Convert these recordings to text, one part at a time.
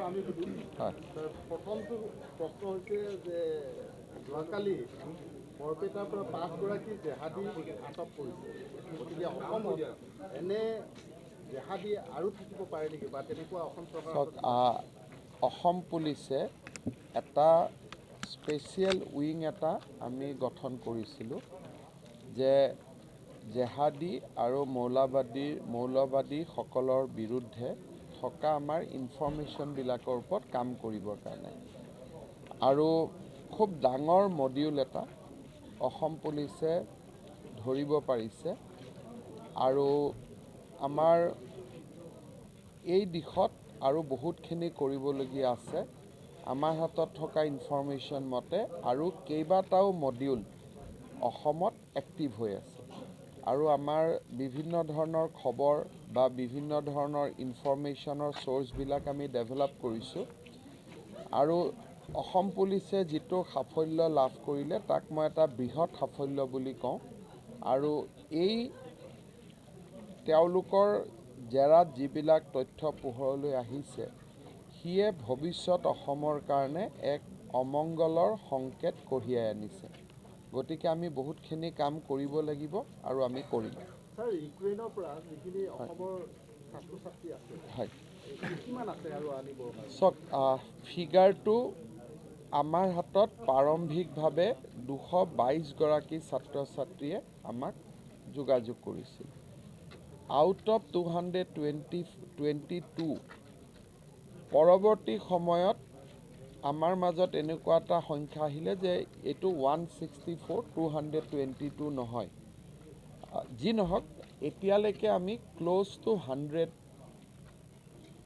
আমি প্ৰথমটো প্ৰশ্ন হৈছে যে যোৱাকালি বৰপেটাৰ পৰা 5গৰাকী জেহাদী আটক কৰিছে। গতিকে অসমত এনে জেহাদী আৰু থাকিব পাৰে নেকি বা তেনেকুৱা অসম চৰকাৰ অসম পুলিচে এটা স্পেচিয়েল উইং এটা আমি গঠন কৰিছিলোঁ যে জেহাদী আৰু মৌলবাদীসকলৰ বিৰুদ্ধে থকা আমাৰ ইনফৰমেশ্যনবিলাকৰ ওপৰত কাম কৰিবৰ কাৰণে আৰু খুব ডাঙৰ মডিউল এটা অসম পুলিচে ধৰিব পাৰিছে আৰু আমাৰ এই দিশত আৰু বহুতখিনি কৰিবলগীয়া আছে। আমাৰ হাতত থকা ইনফৰমেশ্যন মতে আৰু কেইবাটাও মডিউল অসমত এক্টিভ হৈ আছে আৰু আমাৰ বিভিন্ন ধৰণৰ খবৰ বা বিভিন্ন ধৰণৰ ইনফৰমেশ্যনৰ চ'ৰ্চবিলাক আমি ডেভেলপ কৰিছোঁ আৰু অসম পুলিচে যিটো সাফল্য লাভ কৰিলে তাক মই এটা বৃহৎ সাফল্য বুলি কওঁ আৰু এই তেওঁলোকৰ জেৰাত যিবিলাক তথ্য পোহৰলৈ আহিছে সিয়ে ভৱিষ্যত অসমৰ কাৰণে এক অমংগলৰ সংকেত কঢ়িয়াই আনিছে। গতিকে আমি বহুতখিনি কাম কৰিব লাগিব আৰু আমি কৰিম। ছাৰ, ইউক্ৰেইনৰ পৰা যিখিনি অসমৰ ছাত্ৰ ছাত্ৰী আছে কিমান আছে আৰু আনিব? চাওক, ফিগাৰটো আমাৰ হাতত প্ৰাৰম্ভিকভাৱে 222গৰাকী ছাত্ৰ ছাত্ৰীয়ে আমাক যোগাযোগ কৰিছিল। আউট অফ 222 পৰৱৰ্তী সময়ত আমাৰ মাজত এনেকুৱা এটা সংখ্যা আহিলে যে এইটো 164, 222 নহয়। যি নহওক, এতিয়ালৈকে আমি ক্ল'জ টু 100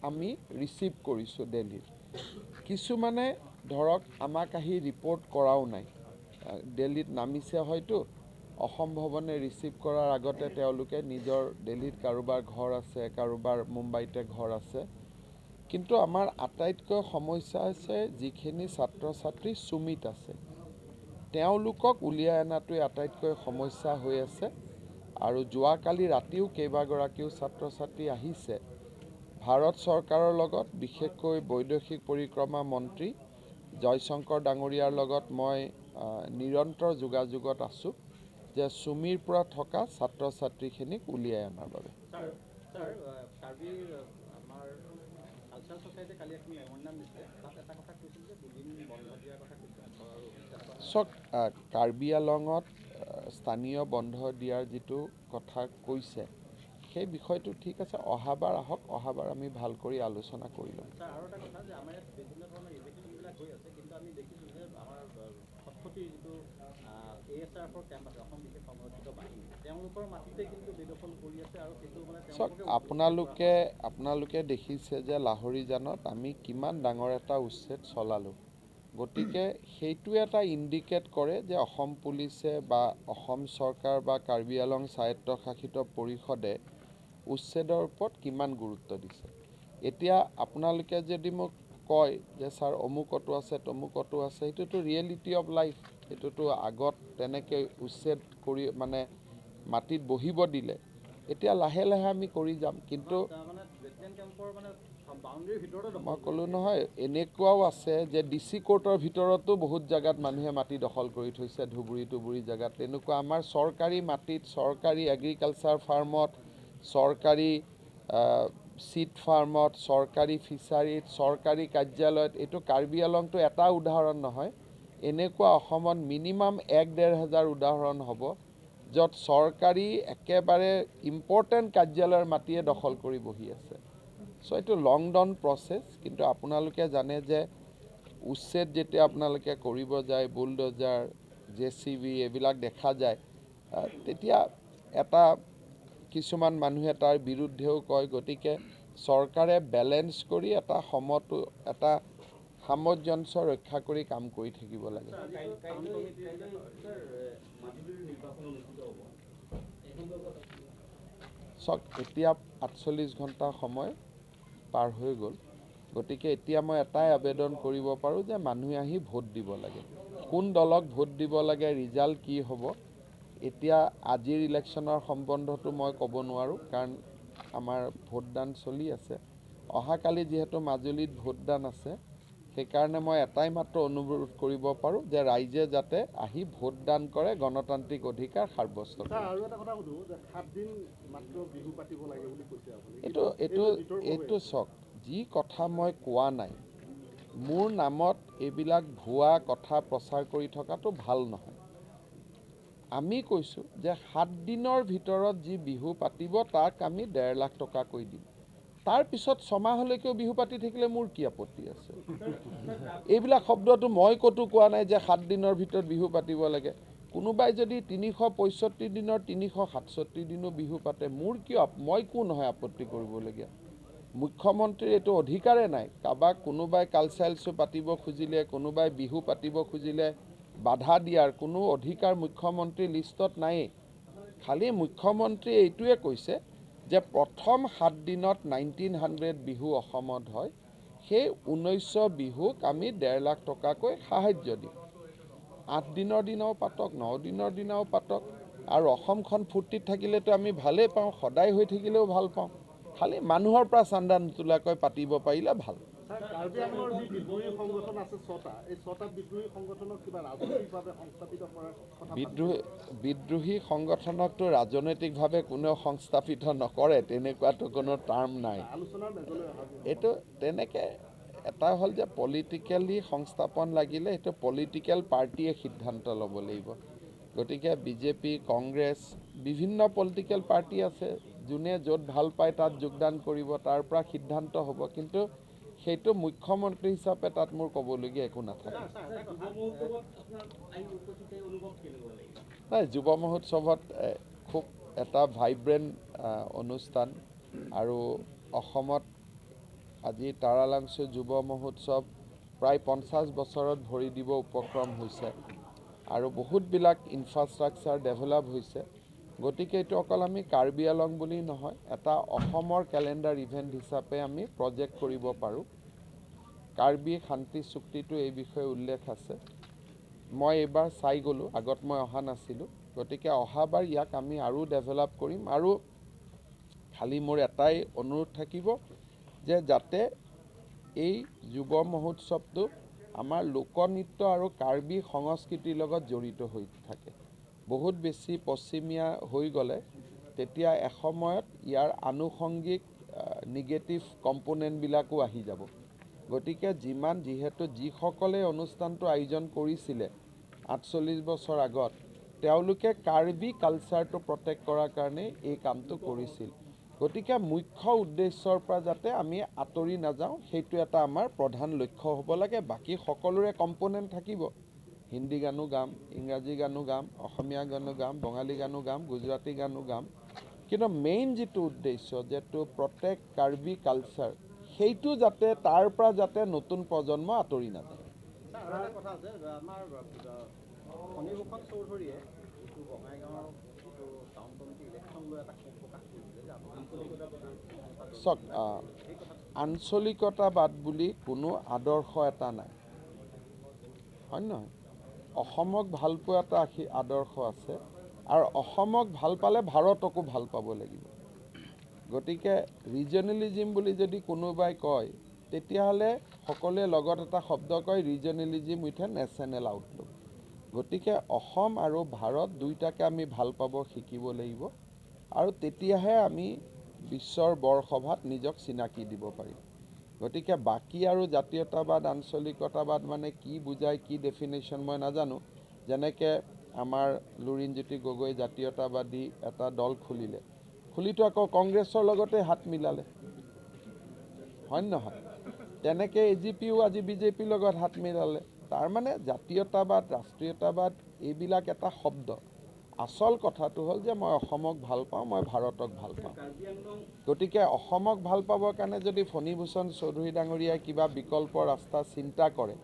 আমি ৰিচিভ কৰিছোঁ দিল্লীত। কিছুমানে ধৰক আমাক আহি ৰিপৰ্ট কৰাও নাই, দিল্লীত নামিছে হয়তো, অসম ভৱনে ৰিচিভ কৰাৰ আগতে তেওঁলোকে নিজৰ দিল্লীত কাৰোবাৰ ঘৰ আছে, কাৰোবাৰ মুম্বাইতে ঘৰ আছে। কিন্তু আমাৰ আটাইতকৈ সমস্যা হৈছে যিখিনি ছাত্ৰ ছাত্ৰী সুমিত আছে তেওঁলোকক উলিয়াই অনাটোৱে আটাইতকৈ সমস্যা হৈ আছে আৰু যোৱাকালি ৰাতিও কেইবাগৰাকীও ছাত্ৰ ছাত্ৰী আহিছে। ভাৰত চৰকাৰৰ লগত বিশেষকৈ বৈদেশিক পৰিক্ৰমা মন্ত্ৰী জয়শংকৰ ডাঙৰীয়াৰ লগত মই নিৰন্তৰ যোগাযোগত আছোঁ যে সুমিৰ পৰা থকা ছাত্ৰ ছাত্ৰীখিনিক উলিয়াই অনাৰ বাবে। চাওক, কাৰ্বি আংলঙত স্থানীয় বন্ধ দিয়াৰ যিটো কথা কৈছে সেই বিষয়টো ঠিক আছে, অহাবাৰ আহক, অহাবাৰ আমি ভাল কৰি আলোচনা কৰি ল'ম। আৰু এটা কথা যে আমাৰ ইয়াত বিভিন্ন ধৰণৰ ইভেণ্টবিলাক হৈ আছে, কিন্তু আমি দেখিছোঁ যে আমাৰ সৎপতিৰ যিটো ASRFৰ কেম্প আছে, অসম বিশেষ সংৰক্ষিত বাহিনী, তেওঁলোকৰ মাটিতে কিন্তু বেদখল কৰি আছে আৰু সেইটো মানে চাওক, আপোনালোকে দেখিছে যে লাহৰীজানত আমি কিমান ডাঙৰ এটা উচ্ছেদ চলালোঁ। গতিকে সেইটোৱে এটা ইণ্ডিকেট কৰে যে অসম পুলিচে বা অসম চৰকাৰ বা কাৰ্বি আংলং স্বায়ত্তশাসিত পৰিষদে উচ্ছেদৰ ওপৰত কিমান গুৰুত্ব দিছে। এতিয়া আপোনালোকে যদি মোক কয় যে ছাৰ অমুকতো আছে তমুকতো আছে, সেইটোতো ৰিয়েলিটি অফ লাইফ। সেইটোতো আগত তেনেকৈ উচ্ছেদ কৰি মানে মাটিত বহিব দিলে, এতিয়া লাহে লাহে আমি কৰি যাম। কিন্তু মই ক'লোঁ নহয়, এনেকুৱাও আছে যে DC কোৰ্টৰ ভিতৰতো বহুত জেগাত মানুহে মাটি দখল কৰি থৈছে, ধুবুৰী জেগাত। তেনেকুৱা আমাৰ চৰকাৰী মাটিত, চৰকাৰী এগ্ৰিকালচাৰ ফাৰ্মত, চৰকাৰী চিট ফাৰ্মত, চৰকাৰী ফিচাৰীত, চৰকাৰী কাৰ্যালয়ত, এইটো কাৰ্বি আংলংটো এটা উদাহৰণ নহয়, এনেকুৱা অসমত মিনিমাম 1-1.5 হাজাৰ উদাহৰণ হ'ব য'ত চৰকাৰী একেবাৰে ইম্পৰ্টেণ্ট কাৰ্যালয়ৰ মাটিয়ে দখল কৰি বহি আছে। চ' এইটো লং ডাউন প্ৰচেছ। কিন্তু আপোনালোকে জানে যে উচ্ছেদ যেতিয়া আপোনালোকে কৰিব যায়, বুলডজাৰ, JCB এইবিলাক দেখা যায়, তেতিয়া এটা কিছুমান মানুহে তাৰ বিৰুদ্ধেও কয়। গতিকে চৰকাৰে বেলেঞ্চ কৰি এটা সামঞ্জস্য ৰক্ষা কৰি কাম কৰি থাকিব লাগে। চাওক, এতিয়া 48 ঘণ্টা সময় পাৰ হৈ গ'ল। গতিকে এতিয়া মই এটাই আবেদন কৰিব পাৰোঁ যে মানুহে আহি ভোট দিব লাগে। কোন দলক ভোট দিব লাগে, ৰিজাল্ট কি হ'ব, এতিয়া আজিৰ ইলেকশ্যনৰ সম্বন্ধটো মই ক'ব নোৱাৰোঁ, কাৰণ আমাৰ ভোটদান চলি আছে। অহাকালি যিহেতু মাজুলীত ভোটদান আছে সেইকাৰণে মই এটাই মাত্ৰ অনুৰোধ কৰিব পাৰোঁ যে ৰাইজে যাতে আহি ভোটদান কৰে, গণতান্ত্ৰিক অধিকাৰ সাব্যস্ত কৰে। আৰু এটা কথা সুধো যে 7 দিন মাত্ৰ বিহু পাতিব লাগে বুলি কৈছে আপুনি। এইটো চাওক, যি কথা মই কোৱা নাই, মোৰ নামত এইবিলাক ভুৱা কথা প্ৰচাৰ কৰি থকাটো ভাল নহয়। আমি কৈছোঁ যে 7 দিনৰ ভিতৰত যি বিহু পাতিব তাক আমি 1.5 লাখ টকাকৈ দিম। তাৰপিছত 6 মাহলৈকেও বিহু পাতি থাকিলে মোৰ কি আপত্তি আছে? এইবিলাক শব্দটো মই ক'তো কোৱা নাই যে 7 দিনৰ ভিতৰত বিহু পাতিব লাগে। কোনোবাই যদি 365 দিনৰ 367 দিনো বিহু পাতে, মোৰ কিয়, মই কোন নহয় আপত্তি কৰিবলগীয়া? মুখ্যমন্ত্ৰীৰ এইটো অধিকাৰে নাই। কাৰোবাক কোনোবাই কালচাৰেল শ্ব' পাতিব খুজিলে, কোনোবাই বিহু পাতিব খুজিলে বাধা দিয়াৰ কোনো অধিকাৰ মুখ্যমন্ত্ৰীৰ লিষ্টত নায়েই। খালি মুখ্যমন্ত্ৰীয়ে এইটোৱে কৈছে যে প্ৰথম 7 দিনত 1900 বিহু অসমত হয়, সেই 1900 বিহুক আমি 1.5 লাখ টকাকৈ সাহায্য দিম। 8 দিনৰ দিনাও পাতক, 9 দিনৰ দিনাও পাতক, আৰু অসমখন ফূৰ্তিত থাকিলেতো আমি ভালেই পাওঁ, সদায় হৈ থাকিলেও ভাল পাওঁ। খালি মানুহৰ পৰা চান্দা নোতোলাকৈ পাতিব পাৰিলে ভাল। কাৰ্বি আংলঙৰ যি বিদ্ৰোহী সংগঠন আছে 6টা, এই 6টা বিদ্ৰোহী সংগঠনক কিবা ৰাজনৈতিকভাৱে সংস্থাপিত কৰাৰ কথা বিদ্ৰোহী সংগঠনকতো ৰাজনৈতিকভাৱে কোনেও সংস্থাপিত নকৰে, তেনেকুৱাতো কোনো টাৰ্ম নাই। আলোচনাৰ মেজলৈ এইটো তেনেকৈ এটা হ'ল যে পলিটিকেলি সংস্থাপন লাগিলে সেইটো পলিটিকেল পাৰ্টিয়ে সিদ্ধান্ত ল'ব লাগিব। গতিকে বিজেপি, কংগ্ৰেছ, বিভিন্ন পলিটিকেল পাৰ্টি আছে, যোনে য'ত ভাল পায় তাত যোগদান কৰিব, তাৰ পৰা সিদ্ধান্ত হ'ব। কিন্তু সেইটো মুখ্যমন্ত্ৰী হিচাপে তাত মোৰ ক'বলগীয়া একো নাথাকে। নাই, যুৱ মহোৎসৱত খুব এটা ভাইব্ৰেণ্ট অনুষ্ঠান, আৰু অসমত আজি তাৰালাংচু যুৱ মহোৎসৱ প্ৰায় 50 বছৰত ভৰি দিব উপক্ৰম হৈছে, আৰু বহুতবিলাক ইনফ্ৰাষ্ট্ৰাকচাৰ ডেভেলপ হৈছে। গতিকে এইটো অকল আমি কাৰ্বি আংলং বুলি নহয়, এটা অসমৰ কেলেণ্ডাৰ ইভেণ্ট হিচাপে আমি প্ৰজেক্ট কৰিব পাৰোঁ। কাৰ্বি শান্তি চুক্তিটো এই বিষয়ে উল্লেখ আছে। মই এইবাৰ চাই গ'লোঁ, আগত মই অহা নাছিলোঁ। গতিকে অহাবাৰ ইয়াক আমি আৰু ডেভেলপ কৰিম, আৰু খালি মোৰ এটাই অনুৰোধ থাকিব যে যাতে এই যুৱ মহোৎসৱটো আমাৰ লোকনৃত্য আৰু কাৰ্বি সংস্কৃতিৰ লগত জড়িত হৈ থাকে। বহুত বেছি পশ্চিমীয়া হৈ গ'লে তেতিয়া এসময়ত ইয়াৰ আনুষংগিক নিগেটিভ কম্পোনেণ্টবিলাকো আহি যাব। গতিকে যিহেতু যিসকলে অনুষ্ঠানটো আয়োজন কৰিছিলে 48 বছৰ আগত, তেওঁলোকে কাৰ্বি কালচাৰটো প্ৰটেক্ট কৰাৰ কাৰণে এই কামটো কৰিছিল। গতিকে মুখ্য উদ্দেশ্যৰ পৰা যাতে আমি আঁতৰি নাযাওঁ, সেইটো এটা আমাৰ প্ৰধান লক্ষ্য হ'ব লাগে। বাকী সকলোৰে কম্পোনেণ্ট থাকিব, হিন্দী গানো গাম, ইংৰাজী গানো গাম, অসমীয়া গানো গাম, বঙালী গানো গাম, গুজৰাটী গানো গাম, কিন্তু মেইন যিটো উদ্দেশ্য যিটো প্ৰটেক্ট কাৰ্বি কালচাৰ, সেইটো যাতে তাৰ পৰা যাতে নতুন প্ৰজন্ম আঁতৰি নাযায়। চাওক, আঞ্চলিকতাবাদ বুলি কোনো আদৰ্শ এটা নাই, হয় নহয়? অসমক ভাল পোৱা এটা আদৰ্শ আছে, আৰু অসমক ভাল পালে ভাৰতকো ভাল পাব লাগিব। গতিকে ৰিজনেলিজিম বুলি যদি কোনোবাই কয়, তেতিয়াহ'লে সকলোৱে লগত এটা শব্দ কয়, ৰিজনেলিজিম উইথ এ নেশ্যনেল আউটলুক। গতিকে অসম আৰু ভাৰত দুয়োটাকে আমি ভাল পাব শিকিব লাগিব, আৰু তেতিয়াহে আমি বিশ্বৰ বৰসভাত নিজক চিনাকি দিব পাৰিম। গতিকে বাকী আৰু জাতীয়তাবাদ, আঞ্চলিকতাবাদ মানে কি বুজায়, কি ডেফিনেশ্যন মই নাজানো। যেনেকৈ আমাৰ লুৰিণজ্যোতি গগৈ জাতীয়তাবাদী এটা দল খুলিতো আকৌ কংগ্ৰেছৰ লগতে হাত মিলালে, হয় নহয়? তেনেকৈ AGPও আজি বিজেপিৰ লগত হাত মিলালে। তাৰমানে জাতীয়তাবাদ, ৰাষ্ট্ৰীয়তাবাদ এইবিলাক এটা শব্দ। আচল কথাটো হ'ল যে মই অসমক ভাল পাওঁ, মই ভাৰতক ভাল পাওঁ। গতিকে অসমক ভাল পাবৰ কাৰণে যদি ফণীভূষণ চৌধুৰী ডাঙৰীয়াই কিবা বিকল্প ৰাস্তা চিন্তা কৰে,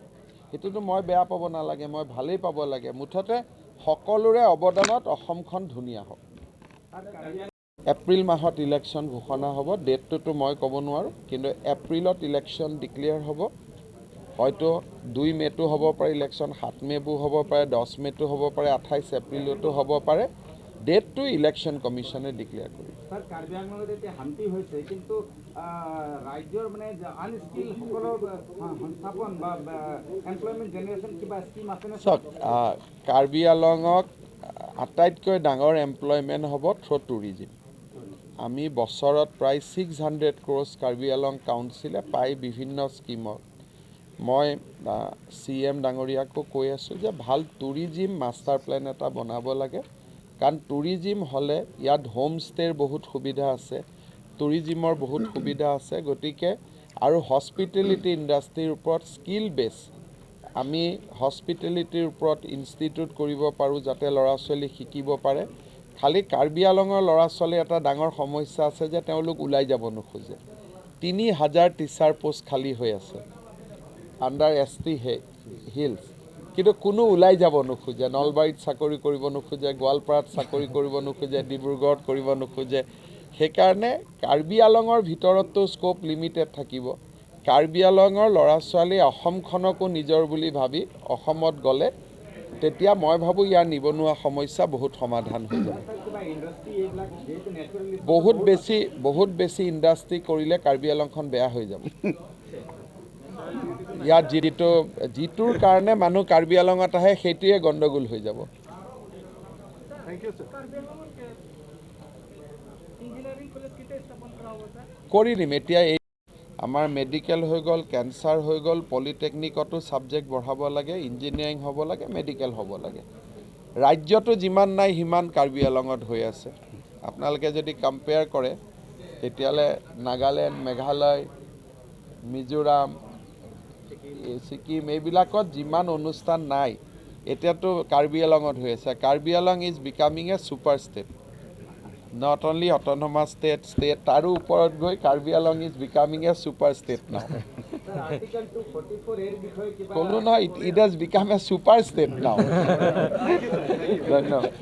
সেইটোতো মই বেয়া পাব নালাগে, মই ভালেই পাব লাগে। মুঠতে সকলোৰে অৱদানত অসমখন ধুনীয়া হওক। এপ্ৰিল মাহত ইলেকশ্যন ঘোষণা হ'ব, ডেটটোতো মই ক'ব নোৱাৰোঁ, কিন্তু এপ্ৰিলত ইলেকশ্যন ডিক্লেয়াৰ হ'ব। হয়তো 2 মে'টো হ'ব পাৰে ইলেকশ্যন, 7 মে'টো হ'ব পাৰে, 10 মে'টো হ'ব পাৰে, 28 এপ্ৰিলতো হ'ব পাৰে। ডেটটো ইলেকশ্যন কমিশ্যনে ডিক্লেয়াৰ কৰিব। স্যাৰ কাৰ্বি আংলঙত এতিয়া শান্তি হৈছে কিন্তু ৰাজ্যৰ মানে আনস্কিল সকলৰ সংস্থাপন বা এমপ্লয়মেণ্ট জেনেৰেশ্যন কিবা স্কিম আছেনে? চাওক, কাৰ্বি আংলঙক আটাইতকৈ ডাঙৰ এমপ্লয়মেণ্ট হ'ব থ্ৰু টুৰিজিম। আমি বছৰত প্ৰায় 600 crores কাৰ্বি আংলং কাউন্সিলে পাই বিভিন্ন স্কিমত। মই CM ডাঙৰীয়াকো কৈ আছোঁ যে ভাল টুৰিজিম মাষ্টাৰ প্লেন এটা বনাব লাগে, কাৰণ টুৰিজিম হ'লে ইয়াত হোম ষ্টেৰ বহুত সুবিধা আছে, টুৰিজিমৰ বহুত সুবিধা আছে। গতিকে আৰু হস্পিটেলিটি ইণ্ডাষ্ট্ৰীৰ ওপৰত স্কিল বেছ আমি হস্পিটেলিটিৰ ওপৰত ইনষ্টিটিউট কৰিব পাৰোঁ, যাতে ল'ৰা ছোৱালী শিকিব পাৰে। খালি কাৰ্বি আংলঙৰ ল'ৰা ছোৱালীৰ এটা ডাঙৰ সমস্যা আছে যে তেওঁলোক ওলাই যাব নোখোজে। 3000 টিচাৰ পোষ্ট খালী হৈ আছে আণ্ডাৰ ST হিলছ, কিন্তু কোনো ওলাই যাব নোখোজে। নলবাৰীত চাকৰি কৰিব নোখোজে, গোৱালপাৰাত চাকৰি কৰিব নোখোজে, ডিব্ৰুগড়ত কৰিব নোখোজে। সেইকাৰণে কাৰ্বি আংলঙৰ ভিতৰতো স্ক'প লিমিটেড থাকিব। কাৰ্বি আংলঙৰ ল'ৰা ছোৱালীয়ে অসমখনকো নিজৰ বুলি ভাবি অসমত গ'লে তেতিয়া মই ভাবোঁ ইয়াৰ নিবনুৱা সমস্যা বহুত সমাধান হৈ যাব। বহুত বেছি ইণ্ডাষ্ট্ৰী কৰিলে কাৰ্বি আংলংখন বেয়া হৈ যাব। ইয়াত যিটোৰ কাৰণে মানুহ কাৰ্বি আংলঙত আহে সেইটোৱে গণ্ডগোল হৈ যাব। কৰি দিম। এতিয়া এই আমাৰ মেডিকেল হৈ গ'ল, কেঞ্চাৰ হৈ গ'ল, পলিটেকনিকতো ছাবজেক্ট বঢ়াব লাগে, ইঞ্জিনিয়াৰিং হ'ব লাগে, মেডিকেল হ'ব লাগে। ৰাজ্যটো যিমান নাই সিমান কাৰ্বি আংলঙত হৈ আছে। আপোনালোকে যদি কম্পেয়াৰ কৰে তেতিয়াহ'লে নাগালেণ্ড, মেঘালয়, মিজোৰাম, ছিকিম এইবিলাকত যিমান অনুষ্ঠান নাই এতিয়াতো কাৰ্বি আংলঙত হৈ আছে। Karbi Anglong is becoming A super state, not only autonomous state তাৰো ওপৰত গৈ Karbi Anglong is becoming A super state নাও। ক'লো নহয়, ইট হাজ বিকাম এ ছুপাৰ ষ্টেট নাও। ধন্যবাদ।